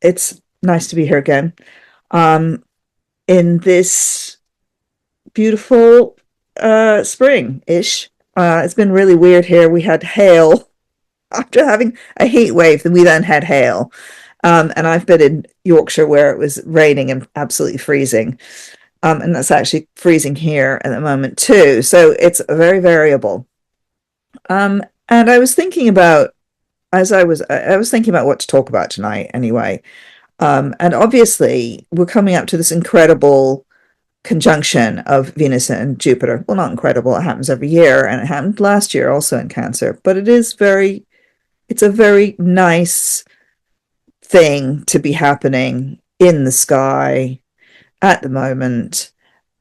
It's nice to be here again. In this beautiful spring-ish. It's been really weird here. We had hail after having a heat wave, then we then had hail. And I've been in Yorkshire where it was raining and absolutely freezing. And that's actually freezing here at the moment too. So it's very variable. And I was thinking about I was thinking about what to talk about tonight anyway. And obviously we're coming up to this incredible conjunction of Venus and Jupiter. Well, not incredible. It happens every year, and it happened last year also in Cancer. But it's a very nice thing to be happening in the sky at the moment.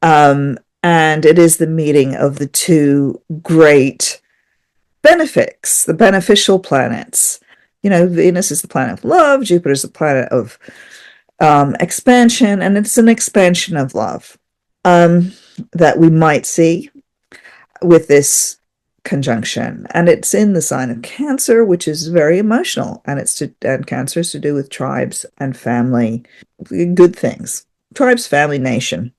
And it is the meeting of the two great benefics, the beneficial planets. Venus is the planet of love, Jupiter is the planet of expansion, and it's an expansion of love that we might see with this conjunction. And it's in the sign of Cancer, which is very emotional, and Cancer is to do with tribes and family, good things. Tribes, family, nation,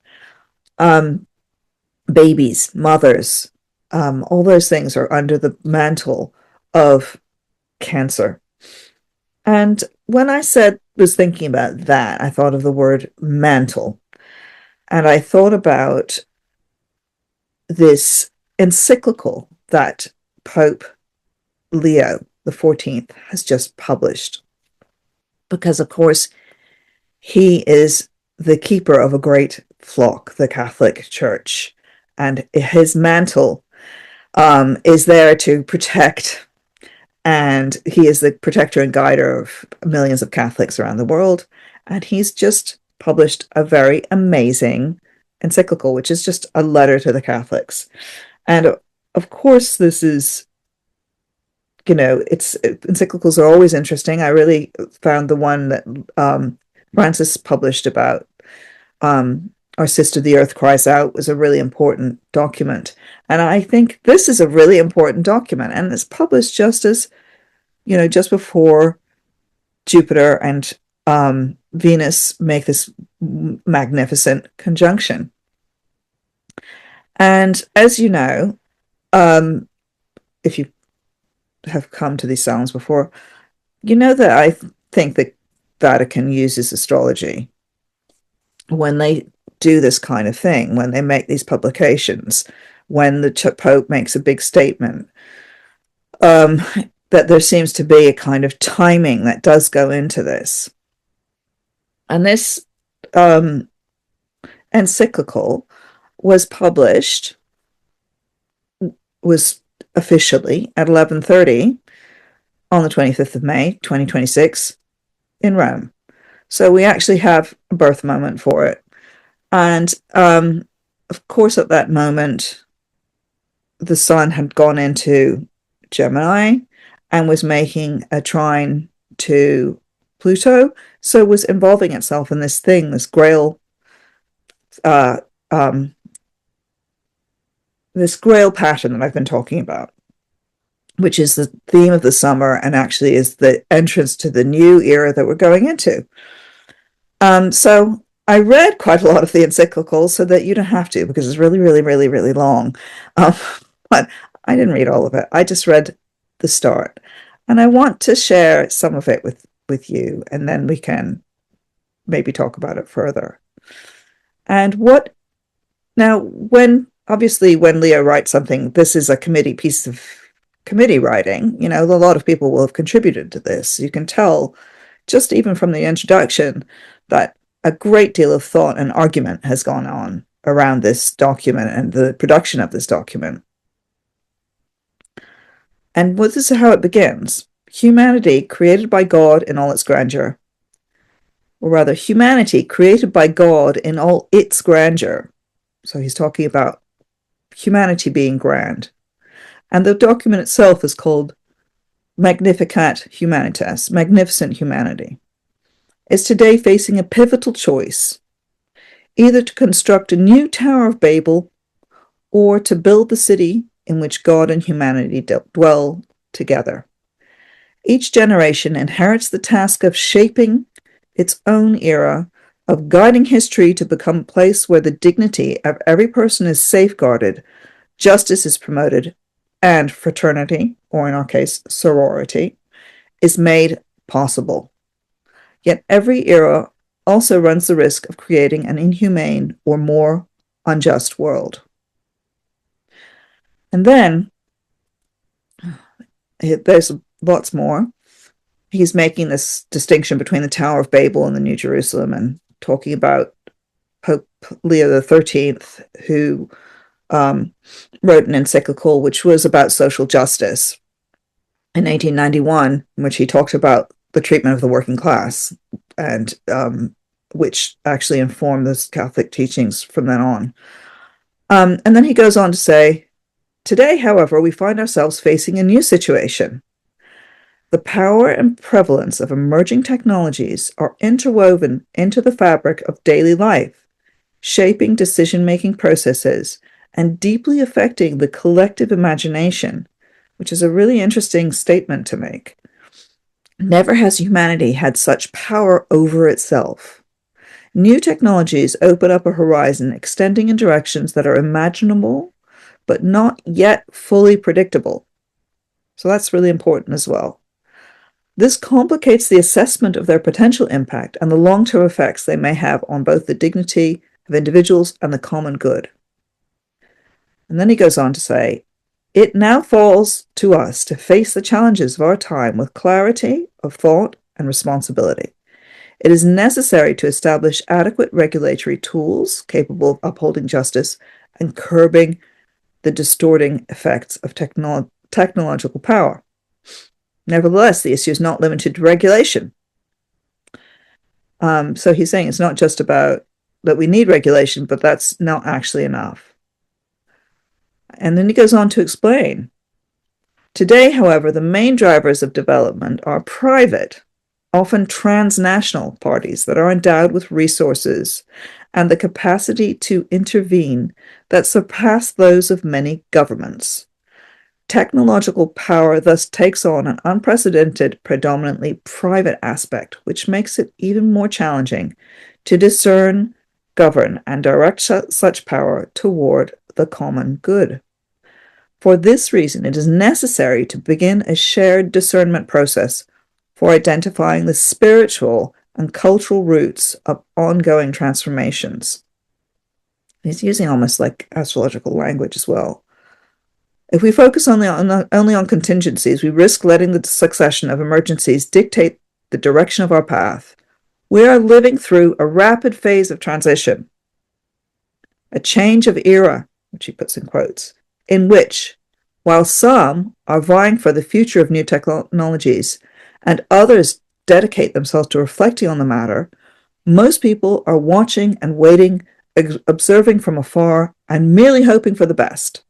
babies, mothers, all those things are under the mantle of Cancer. And when I was thinking about that, I thought of the word mantle. And I thought about this encyclical that Pope Leo the 14th has just published. Because, of course, he is the keeper of a great flock, the Catholic Church. And his mantle is there to protect, and he is the protector and guider of millions of Catholics around the world. And he's just published a very amazing encyclical, which is just a letter to the Catholics. And of course, this is, encyclicals are always interesting. I really found the one that Francis published about Our Sister the Earth Cries Out was a really important document. And I think this is a really important document. And it's published just before Jupiter and Venus make this magnificent conjunction. And as you know, if you have come to these salons before, you know that I think the Vatican uses astrology when they do this kind of thing, when they make these publications, when the Pope makes a big statement, that there seems to be a kind of timing that does go into this. And this encyclical was officially at 11:30 on the 25th of May, 2026 in Rome. So we actually have a birth moment for it. And of course, at that moment, the sun had gone into Gemini and was making a trine to Pluto, so was involving itself in this thing, this Grail, this Grail pattern that I've been talking about, which is the theme of the summer and actually is the entrance to the new era that we're going into. So I read quite a lot of the encyclical so that you don't have to, because it's really, really, really, really long. But I didn't read all of it. I just read the start. And I want to share some of it with you, and then we can maybe talk about it further. And when Leo writes something, this is a piece of committee writing. A lot of people will have contributed to this. You can tell just even from the introduction that a great deal of thought and argument has gone on around this document and the production of this document. And this is how it begins. Humanity created by God in all its grandeur. Or rather, humanity created by God in all its grandeur. So he's talking about humanity being grand. And the document itself is called Magnificat Humanitas, Magnificent Humanity. Is today facing a pivotal choice, either to construct a new Tower of Babel or to build the city in which God and humanity dwell together. Each generation inherits the task of shaping its own era of guiding history to become a place where the dignity of every person is safeguarded, justice is promoted, and fraternity, or in our case, sorority, is made possible. Yet every era also runs the risk of creating an inhumane or more unjust world. And then there's lots more. He's making this distinction between the Tower of Babel and the New Jerusalem, and talking about Pope Leo XIII, who wrote an encyclical which was about social justice in 1891, in which he talked about the treatment of the working class, and which actually informed the Catholic teachings from then on. And then he goes on to say, today, however, we find ourselves facing a new situation. The power and prevalence of emerging technologies are interwoven into the fabric of daily life, shaping decision-making processes and deeply affecting the collective imagination, which is a really interesting statement to make. Never has humanity had such power over itself. New technologies open up a horizon extending in directions that are imaginable, but not yet fully predictable. So that's really important as well. This complicates the assessment of their potential impact and the long-term effects they may have on both the dignity of individuals and the common good. And then he goes on to say, it now falls to us to face the challenges of our time with clarity of thought and responsibility. It is necessary to establish adequate regulatory tools capable of upholding justice and curbing the distorting effects of technological power. Nevertheless, the issue is not limited to regulation. So he's saying it's not just about that we need regulation, but that's not actually enough. And then he goes on to explain. Today, however, the main drivers of development are private, often transnational parties that are endowed with resources and the capacity to intervene that surpass those of many governments. Technological power thus takes on an unprecedented, predominantly private aspect, which makes it even more challenging to discern, govern, and direct such power toward the common good. For this reason, it is necessary to begin a shared discernment process for identifying the spiritual and cultural roots of ongoing transformations. He's using almost like astrological language as well. If we focus only on contingencies, we risk letting the succession of emergencies dictate the direction of our path. We are living through a rapid phase of transition, a change of era, which he puts in quotes, in which, while some are vying for the future of new technologies and others dedicate themselves to reflecting on the matter, most people are watching and waiting, observing from afar, and merely hoping for the best.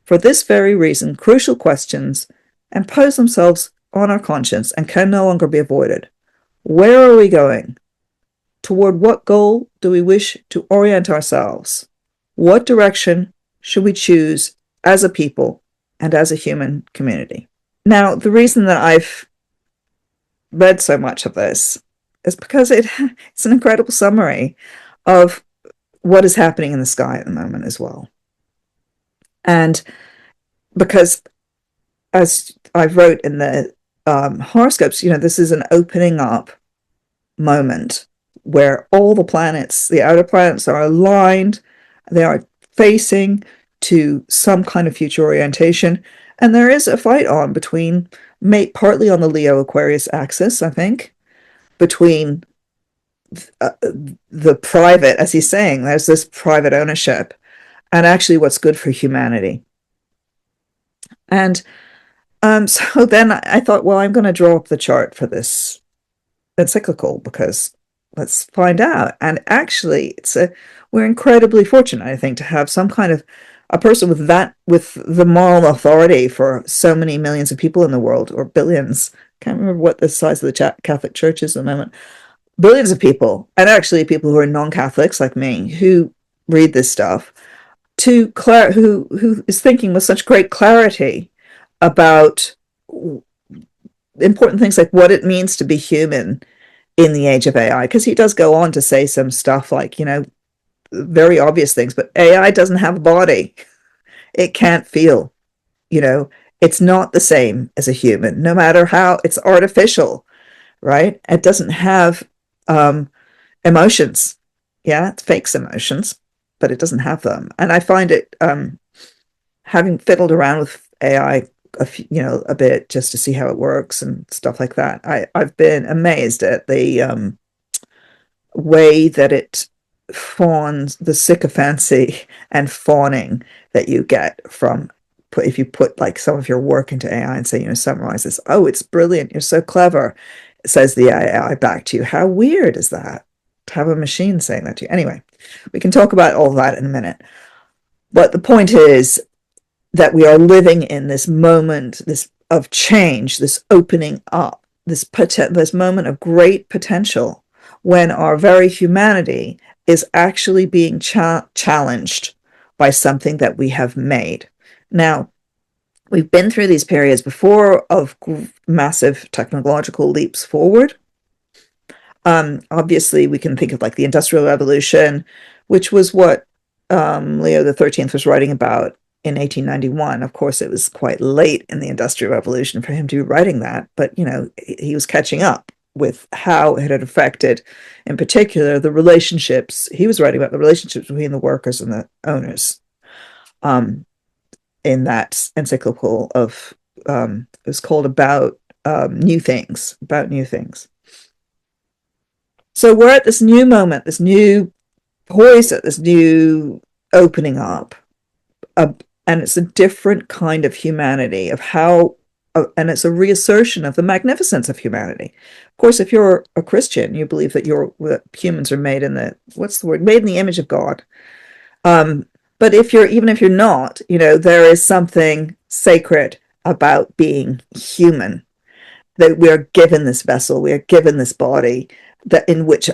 For this very reason, crucial questions impose themselves on our conscience and can no longer be avoided. Where are we going? Toward what goal do we wish to orient ourselves? What direction should we choose as a people and as a human community? Now, the reason that I've read so much of this is because it's an incredible summary of what is happening in the sky at the moment as well. And because, as I wrote in the horoscopes, this is an opening up moment where all the planets, the outer planets, are aligned. They are facing to some kind of future orientation. And there is a fight on between, partly on the Leo-Aquarius axis, I think, between the private, as he's saying, there's this private ownership, and actually what's good for humanity. And so then I thought, well, I'm going to draw up the chart for this encyclical, because let's find out. And actually, we're incredibly fortunate, I think, to have some kind of a person with the moral authority for so many millions of people in the world, or billions. Can't remember what the size of the Catholic Church is at the moment. Billions of people, and actually people who are non-Catholics like me, who read this stuff, who is thinking with such great clarity about important things like what it means to be human in the age of AI, because he does go on to say some stuff like, you know, very obvious things, but AI doesn't have a body. It can't feel, you know, it's not the same as a human, no matter how it's artificial, right? It doesn't have emotions. Yeah, it fakes emotions, but it doesn't have them. And I find it, having fiddled around with AI, a bit just to see how it works and stuff like that, I've been amazed at the way that it fawns, the sycophancy and fawning that you get from, if you put like some of your work into AI and say, you know, summarize this. Oh, it's brilliant. You're so clever. Says the AI back to you. How weird is that to have a machine saying that to you? Anyway, we can talk about all that in a minute. But the point is that we are living in this moment, this of change, this opening up, this moment of great potential, when our very humanity is actually being challenged by something that we have made. Now, we've been through these periods before of massive technological leaps forward. Obviously, we can think of like the Industrial Revolution, which was what Leo the 13th was writing about in 1891. Of course, it was quite late in the Industrial Revolution for him to be writing that, but you know, he was catching up with how it had affected, in particular, the relationships. He was writing about the relationships between the workers and the owners. In that encyclical of, it was called About New Things, about new things. So we're at this new moment, this new poise, at this new opening up, and it's a different kind of humanity, of how, and it's a reassertion of the magnificence of humanity. Of course, if you're a Christian, you believe that humans are made in the, what's the word, made in the image of God. But even if you're not, you know, there is something sacred about being human, that we are given this vessel, we are given this body that in which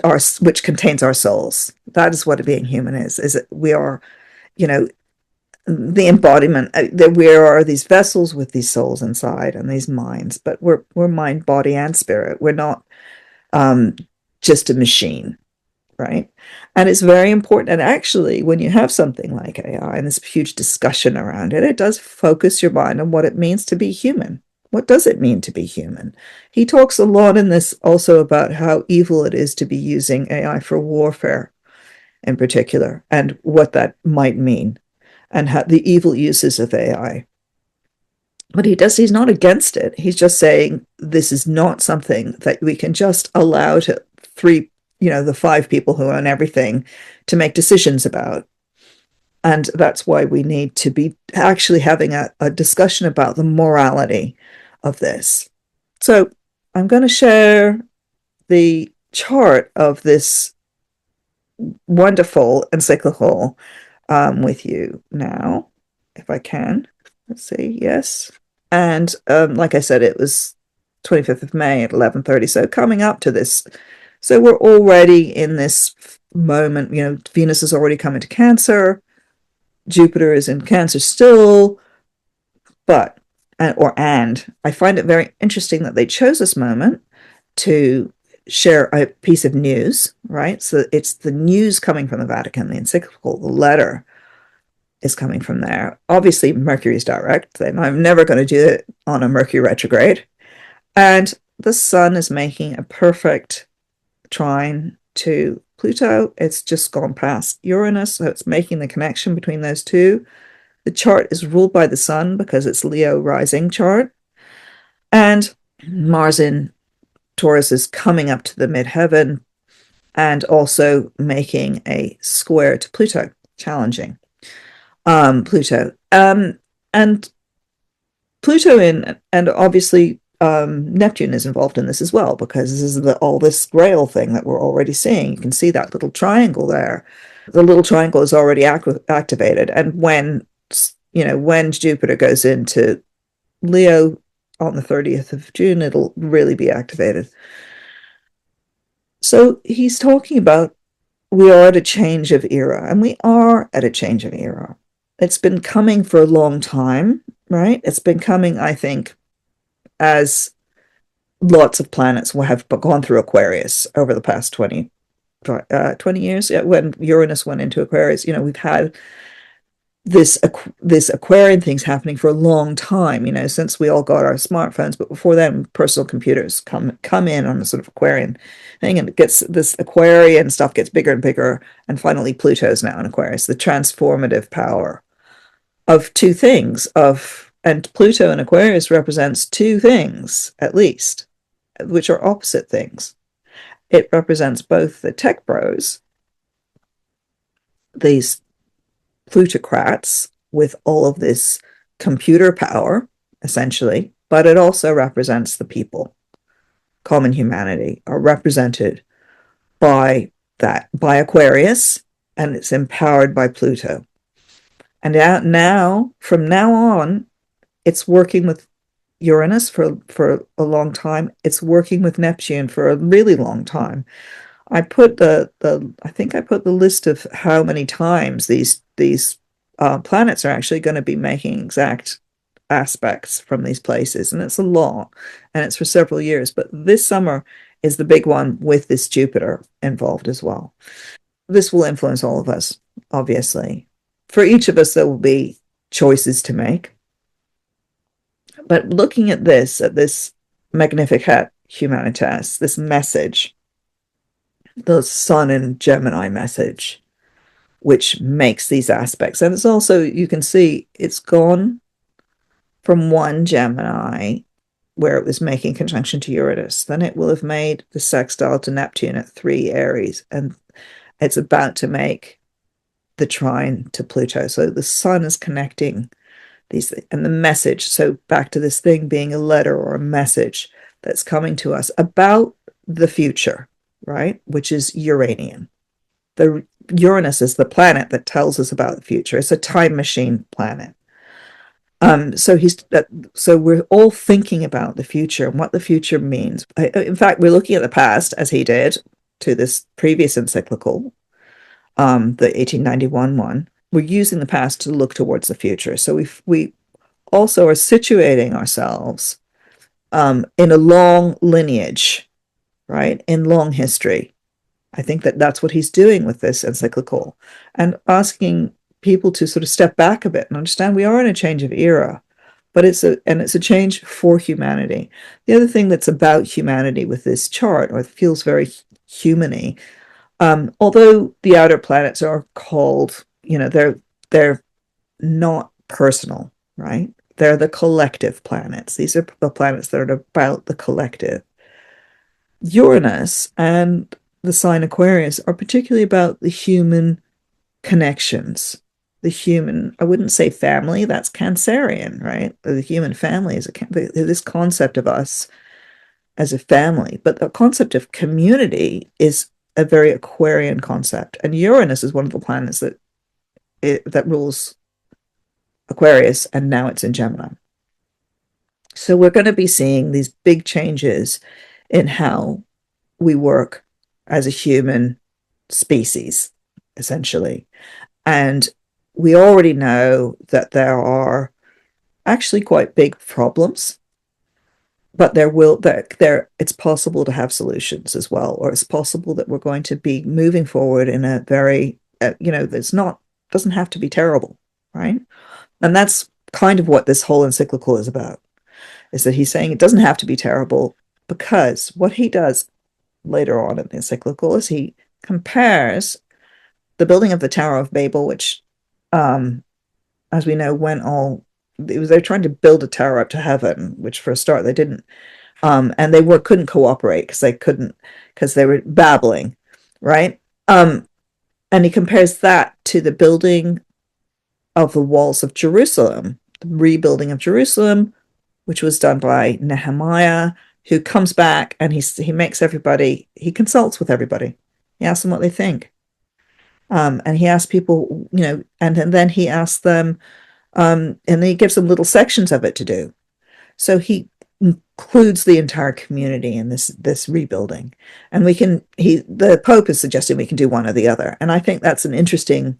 contains our souls. That is what being human is that we are, you know, the embodiment, that we are these vessels with these souls inside and these minds, but we're mind, body, and spirit. We're not just a machine, right? And it's very important. And actually, when you have something like AI and this huge discussion around it, it does focus your mind on what it means to be human. What does it mean to be human? He talks a lot in this also about how evil it is to be using AI for warfare in particular, and what that might mean, and how the evil uses of AI. But he's not against it. He's just saying this is not something that we can just allow to the 5 people who own everything to make decisions about. And that's why we need to be actually having a discussion about the morality of this. So I'm going to share the chart of this wonderful encyclical with you now, if I can. Let's see. Yes. And like I said, it was 25th of May at 11:30. So coming up to this. So we're already in this moment, you know, Venus is already coming to Cancer. Jupiter is in Cancer still. But, and I find it very interesting that they chose this moment to share a piece of news, right? So it's the news coming from the Vatican, the encyclical, the letter is coming from there. Obviously, Mercury is direct, then I'm never going to do it on a Mercury retrograde. And the Sun is making a perfect trine to Pluto. It's just gone past Uranus, so it's making the connection between those two. The chart is ruled by the Sun because it's Leo rising chart. And Mars in Taurus is coming up to the midheaven and also making a square to Pluto, challenging Pluto. And Pluto and obviously Neptune is involved in this as well, because this is all this Grail thing that we're already seeing. You can see that little triangle there. The little triangle is already activated. And when Jupiter goes into Leo on the 30th of June, it'll really be activated. So he's talking about we are at a change of era, and we are at a change of era. It's been coming for a long time, right? It's been coming, I think, as lots of planets will have gone through Aquarius over the past 20 years. Yeah, when Uranus went into Aquarius, we've had this Aquarian thing's happening for a long time, since we all got our smartphones. But before then, personal computers come in on a sort of Aquarian thing, and it gets this Aquarian stuff gets bigger and bigger, and finally Pluto's now in Aquarius, the transformative power of two things of and Pluto in Aquarius represents two things at least, which are opposite things. It represents both the tech bros, these plutocrats with all of this computer power, essentially, but it also represents the people. Common humanity are represented by Aquarius, and it's empowered by Pluto. And now, from now on, it's working with Uranus for a long time. It's working with Neptune for a really long time. I think I put the list of how many times these planets are actually going to be making exact aspects from these places, and it's a lot, and it's for several years. But this summer is the big one with this Jupiter involved as well. This will influence all of us, obviously. For each of us, there will be choices to make. But looking at this Magnificat Humanitas, this message, the Sun in Gemini message, which makes these aspects. And it's also, you can see, it's gone from one Gemini where it was making conjunction to Uranus. Then it will have made the sextile to Neptune at 3 Aries, and it's about to make the trine to Pluto. So the Sun is connecting these, and the message. So back to this thing being a letter or a message that's coming to us about the future, right? Which is Uranian. The Uranus is the planet that tells us about the future. It's a time machine planet. So we're all thinking about the future and what the future means. In fact, we're looking at the past, as he did to this previous encyclical, the 1891 one. We're using the past to look towards the future. So we also are situating ourselves in a long lineage, right? In long history. I think that's what he's doing with this encyclical, and asking people to sort of step back a bit and understand we are in a change of era, but it's a change for humanity. The other thing that's about humanity with this chart, or it feels very human-y, although the outer planets are called, they're not personal, right? They're the collective planets. These are the planets that are about the collective. Uranus and the sign Aquarius are particularly about the human connections. The human, I wouldn't say family, that's Cancerian, right? The human family is this concept of us as a family, but the concept of community is a very Aquarian concept. And Uranus is one of the planets that rules Aquarius, and now it's in Gemini. So we're going to be seeing these big changes in how we work as a human species, essentially. And we already know that there are actually quite big problems, but it's possible to have solutions as well, or it's possible that we're going to be moving forward in a very, doesn't have to be terrible, right? And that's kind of what this whole encyclical is about, is that he's saying it doesn't have to be terrible, because what he does later on in the encyclical is he compares the building of the Tower of Babel, which, as we know, they're trying to build a tower up to heaven, which for a start they didn't, and they couldn't cooperate because they were babbling, right? And he compares that to the building of the walls of Jerusalem, the rebuilding of Jerusalem, which was done by Nehemiah, who comes back and he consults with everybody. He asks them what they think. And he asks people, and then he asks them, and then he gives them little sections of it to do. So he includes the entire community in this rebuilding. And the Pope is suggesting we can do one or the other. And I think that's an interesting,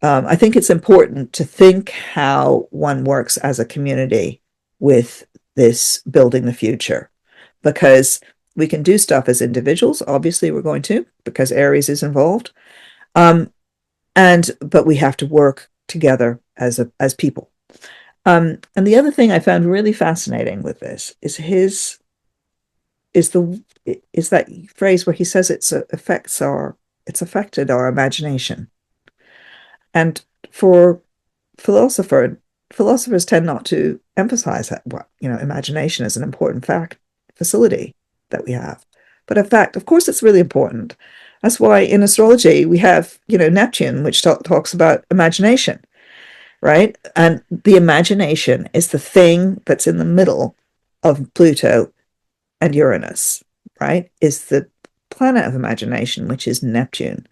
I think it's important to think how one works as a community with this building the future. because we can do stuff as individuals. Obviously, we're going to, because Aries is involved. Um, but we have to work together as people. And the other thing I found really fascinating with this is that phrase where he says it's affected our imagination. And for philosophers tend not to emphasize that, imagination is an important facility that we have. But in fact, of course, it's really important. That's why in astrology we have, Neptune, which talks about imagination, right? And the imagination is the thing that's in the middle of Pluto and Uranus, right? Is the planet of imagination, which is Neptune.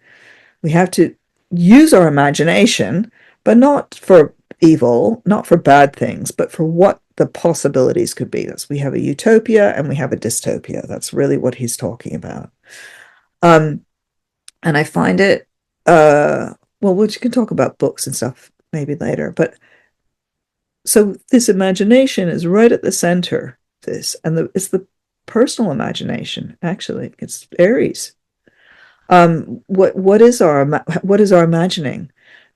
We have to use our imagination, but not for evil, not for bad things, but for what the possibilities could be. That's, we have a utopia and we have a dystopia. That's really what he's talking about. And I find it, well, we can talk about books and stuff maybe later, but so this imagination is right at the center of this, and it's the personal imagination, actually. It's Aries. What is our imagining?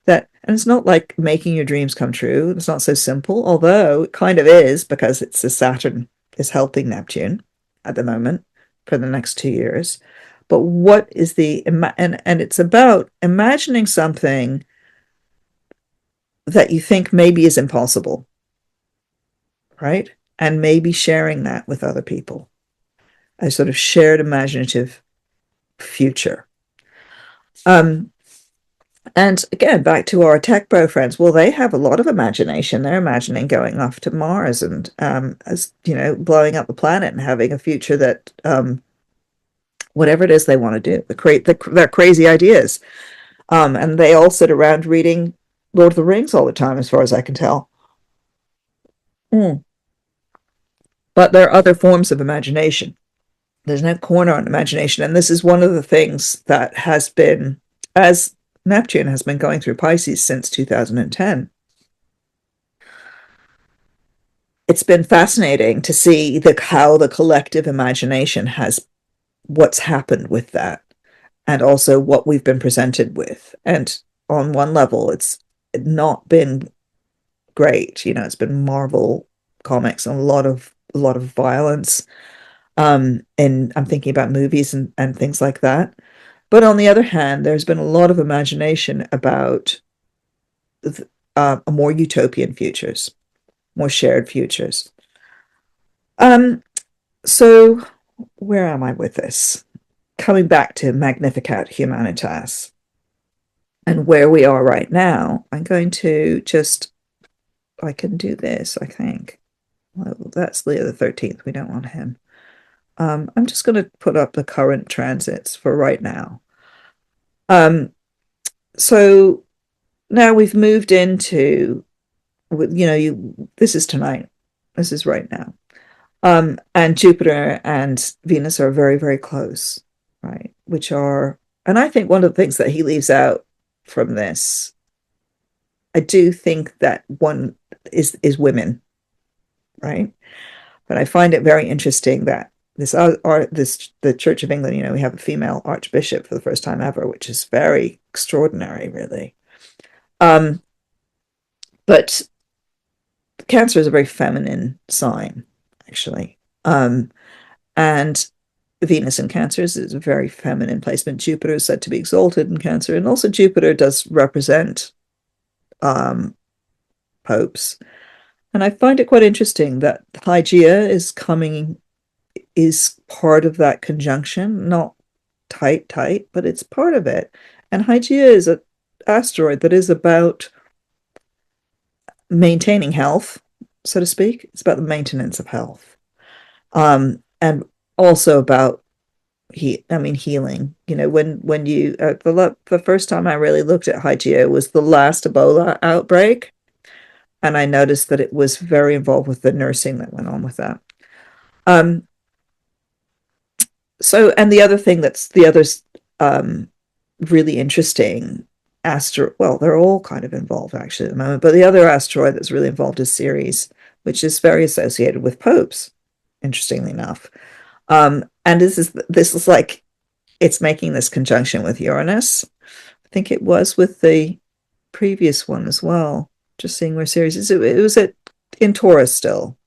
That, and it's not like making your dreams come true. It's not so simple, although it kind of is, because it's the Saturn is helping Neptune at the moment for the next 2 years. But what is and it's about imagining something that you think maybe is impossible, right? And maybe sharing that with other people, a sort of shared imaginative future. And again, back to our tech bro friends. Well, they have a lot of imagination. They're imagining going off to Mars and, as blowing up the planet and having a future that, whatever it is they want to do, their crazy ideas. And they all sit around reading Lord of the Rings all the time, as far as I can tell. But there are other forms of imagination. There's no corner on imagination. And this is one of the things that has been, as Neptune has been going through Pisces since 2010. It's been fascinating to see how the collective imagination has, what's happened with that, and also what we've been presented with. And on one level, it's not been great. It's been Marvel comics and a lot of violence. And I'm thinking about movies and things like that. But on the other hand, there's been a lot of imagination about more utopian futures, more shared futures. So where am I with this? Coming back to Magnificat Humanitas and where we are right now, I'm going to I can do this, I think. Well, that's Leo the 13th. We don't want him. I'm just going to put up the current transits for right now. So now we've moved into, this is tonight. This is right now. And Jupiter and Venus are very, very close, right? And I think one of the things that he leaves out from this, I do think that one is women, right? But I find it very interesting that the Church of England, we have a female archbishop for the first time ever, which is very extraordinary, really. But Cancer is a very feminine sign, actually. And Venus in Cancer is a very feminine placement. Jupiter is said to be exalted in Cancer, and also Jupiter does represent popes. And I find it quite interesting that Hygeia is part of that conjunction, not tight, but it's part of it. And Hygeia is an asteroid that is about maintaining health, so to speak. It's about the maintenance of health. And also about healing. When you the first time I really looked at Hygeia was the last Ebola outbreak, and I noticed that it was very involved with the nursing that went on with that. So, and the other thing really interesting well, they're all kind of involved actually at the moment, but the other asteroid that's really involved is Ceres, which is very associated with popes, interestingly enough. And this is like it's making this conjunction with Uranus. I think it was with the previous one as well. Just seeing where Ceres is. It was in Taurus still,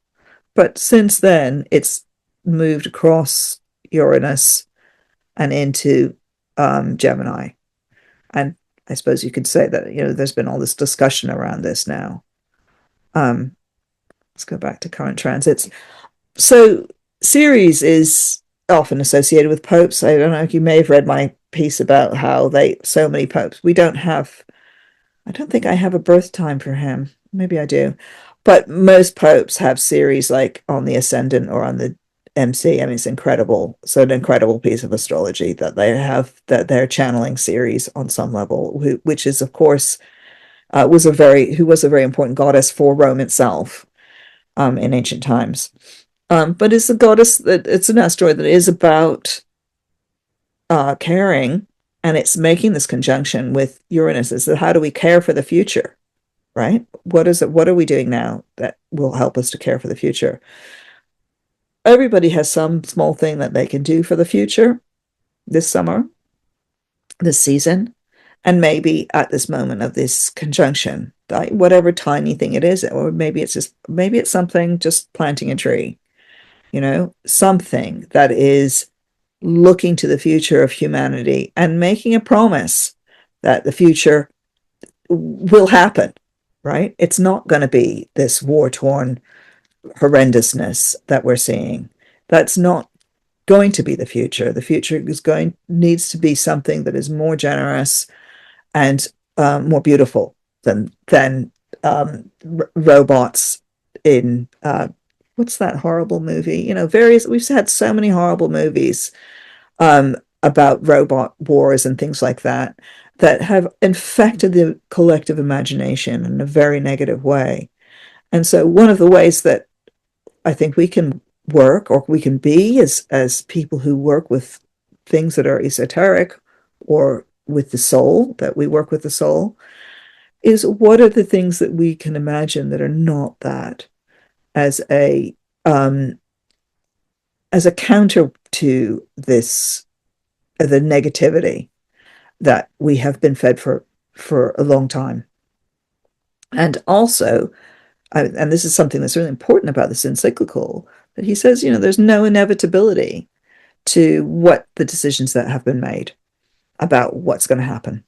but since then it's moved across Uranus and into Gemini. And I suppose you could say that there's been all this discussion around this now. Um, let's go back to current transits. So Ceres is often associated with popes. I don't know if you may have read my piece about how so many popes. I don't think I have a birth time for him. Maybe I do. But most popes have Ceres like on the ascendant or on the MC. I mean, it's incredible. So an incredible piece of astrology that that they're channeling Ceres on some level, which is, of course, was a very important goddess for Rome itself in ancient times. But it's a goddess it's an asteroid that is about caring, and it's making this conjunction with Uranus. Is that how do we care for the future, right? What is it? What are we doing now that will help us to care for the future? Everybody has some small thing that they can do for the future this summer, this season, and maybe at this moment of this conjunction, whatever tiny thing it is, or maybe it's something just planting a tree, something that is looking to the future of humanity and making a promise that the future will happen, right? It's not going to be this war-torn horrendousness that we're seeing. That's not going to be the future. The future needs to be something that is more generous and more beautiful than robots in what's that horrible movie? We've had so many horrible movies about robot wars and things like that have infected the collective imagination in a very negative way. And so one of the ways that I think we can work, or we can be as people who work with things that are esoteric or with the soul, that we work with the soul, is what are the things that we can imagine that are not that, as a counter to this, the negativity that we have been fed for a long time. And also, and this is something that's really important about this encyclical, that he says, there's no inevitability to what the decisions that have been made about what's going to happen.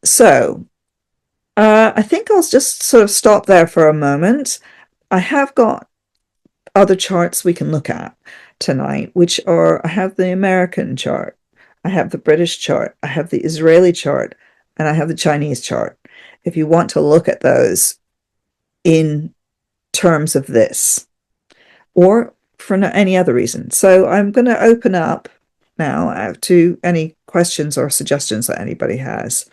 So I think I'll just sort of stop there for a moment. I have got other charts we can look at tonight, which are, I have the American chart, I have the British chart, I have the Israeli chart, and I have the Chinese chart. If you want to look at those in terms of this, or for any other reason. So I'm going to open up now to any questions or suggestions that anybody has.